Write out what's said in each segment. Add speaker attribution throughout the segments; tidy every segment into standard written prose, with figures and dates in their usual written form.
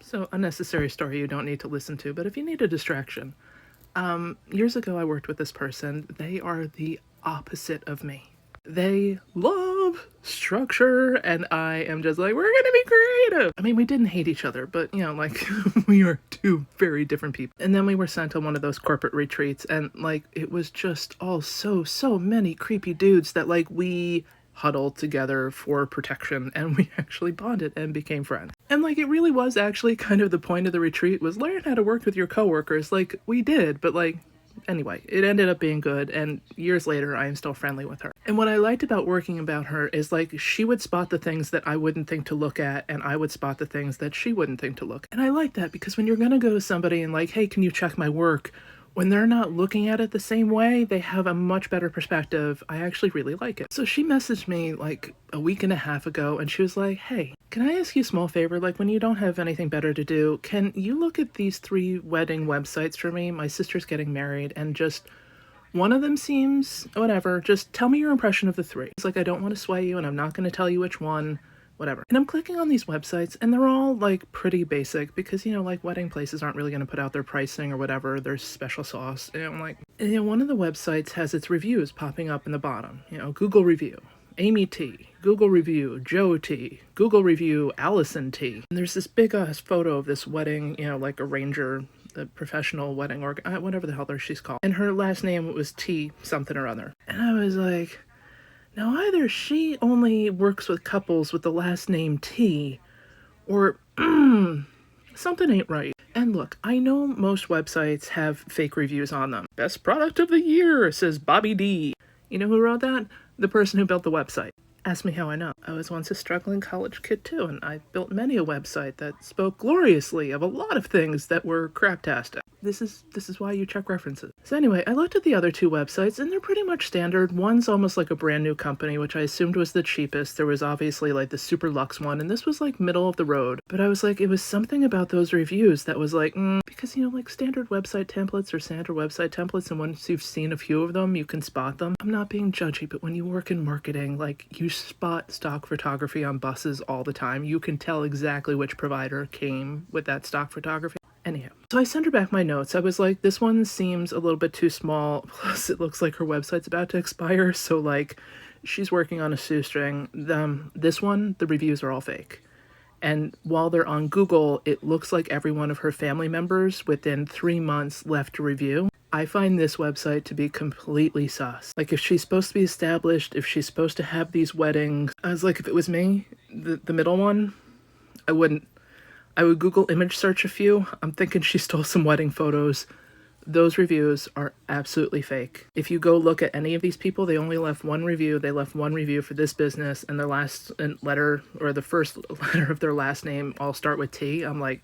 Speaker 1: So, unnecessary story you don't need to listen to, but if you need a distraction, years ago I worked with this person. They are the opposite of me. They love structure, and I am just like, we're gonna be creative. I mean, we didn't hate each other, but like, we are two very different people. And then we were sent on one of those corporate retreats, and like, it was just all so many creepy dudes that like we huddled together for protection, and we actually bonded and became friends. And like, it really was actually kind of the point of the retreat was learn how to work with your coworkers. Like, we did, but like, anyway, it ended up being good, and years later, I am still friendly with her. And what I liked about working about her is like, she would spot the things that I wouldn't think to look at, and I would spot the things that she wouldn't think to look at. And I like that because when you're gonna go to somebody and like, hey, can you check my work? When they're not looking at it the same way, they have a much better perspective. I actually really like it. So she messaged me like a week and a half ago, and she was like, hey, can I ask you a small favor? Like, when you don't have anything better to do, can you look at these 3 wedding websites for me? My sister's getting married, and just one of them seems whatever. Just tell me your impression of the 3. It's like, I don't want to sway you, and I'm not going to tell you which one. Whatever. And I'm clicking on these websites, and they're all like pretty basic because like wedding places aren't really going to put out their pricing or whatever, their special sauce. And I'm like, one of the websites has its reviews popping up in the bottom. Google review Amy T, Google review Joe T, Google review Allison T. And there's this big ass photo of this wedding, like arranger, the professional wedding or whatever the hell she's called. And her last name was T something or other. And I was like, now, either she only works with couples with the last name T, or something ain't right. And look, I know most websites have fake reviews on them. Best product of the year, says Bobby D. You know who wrote that? The person who built the website. Ask me how I know. I was once a struggling college kid too, and I built many a website that spoke gloriously of a lot of things that were craptastic. This is why you check references. So anyway, I looked at the other 2 websites, and they're pretty much standard. One's almost like a brand new company, which I assumed was the cheapest. There was obviously like the super luxe one, and this was like middle of the road. But I was like, it was something about those reviews that was like, because like standard website templates are standard website templates, and once you've seen a few of them, you can spot them. I'm not being judgy, but when you work in marketing, like, you spot stock photography on buses all the time. You can tell exactly which provider came with that stock photography. Anyhow, so I sent her back my notes. I was like, this one seems a little bit too small. Plus, it looks like her website's about to expire. So, like, she's working on a shoestring. This one, the reviews are all fake. And while they're on Google, it looks like every one of her family members within 3 months left to review. I find this website to be completely sus. Like, if she's supposed to be established, if she's supposed to have these weddings, I was like, if it was me, the middle one, I would Google image search a few. I'm thinking she stole some wedding photos. Those reviews are absolutely fake. If you go look at any of these people, they only left one review. They left one review for this business, and their last letter, or the first letter of their last name, all start with T. I'm like,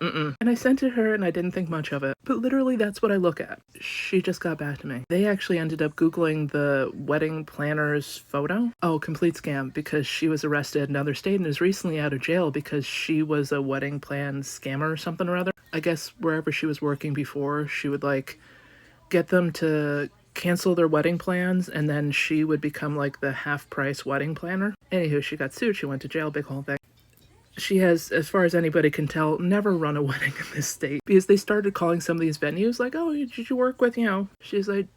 Speaker 1: And I sent it to her, and I didn't think much of it. But literally, that's what I look at. She just got back to me. They actually ended up Googling the wedding planner's photo. Oh, complete scam, because she was arrested in another state and is recently out of jail because she was a wedding plan scammer or something or other. I guess wherever she was working before, she would, like, get them to cancel their wedding plans, and then she would become, like, the half-price wedding planner. Anywho, she got sued. She went to jail, big whole thing. She has, as far as anybody can tell, never run a wedding in this state, because they started calling some of these venues like, oh, did you work with, She's like,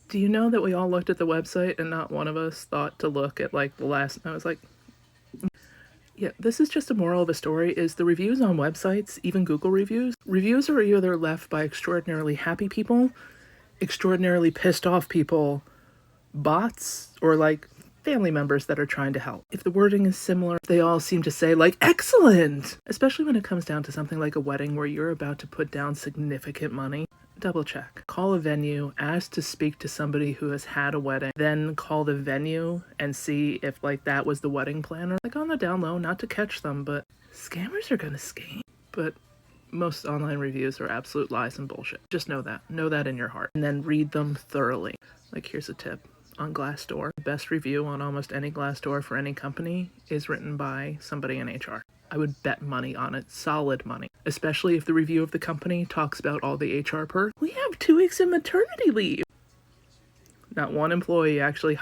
Speaker 1: do you know that we all looked at the website and not one of us thought to look at, like, the last... I was like, yeah, this is just a moral of a story, is the reviews on websites, even Google reviews are either left by extraordinarily happy people, extraordinarily pissed off people, bots, or, like, family members that are trying to help. If the wording is similar, they all seem to say, like, excellent! Especially when it comes down to something like a wedding where you're about to put down significant money. Double check. Call a venue, ask to speak to somebody who has had a wedding, then call the venue and see if, like, that was the wedding planner. Like, on the down low, not to catch them, but scammers are gonna scam. But most online reviews are absolute lies and bullshit. Just know that. Know that in your heart. And then read them thoroughly. Like, here's a tip. On Glassdoor, the best review on almost any Glassdoor for any company is written by somebody in HR. I would bet money on it, solid money. Especially if the review of the company talks about all the HR perks. We have 2 weeks of maternity leave. Not one employee actually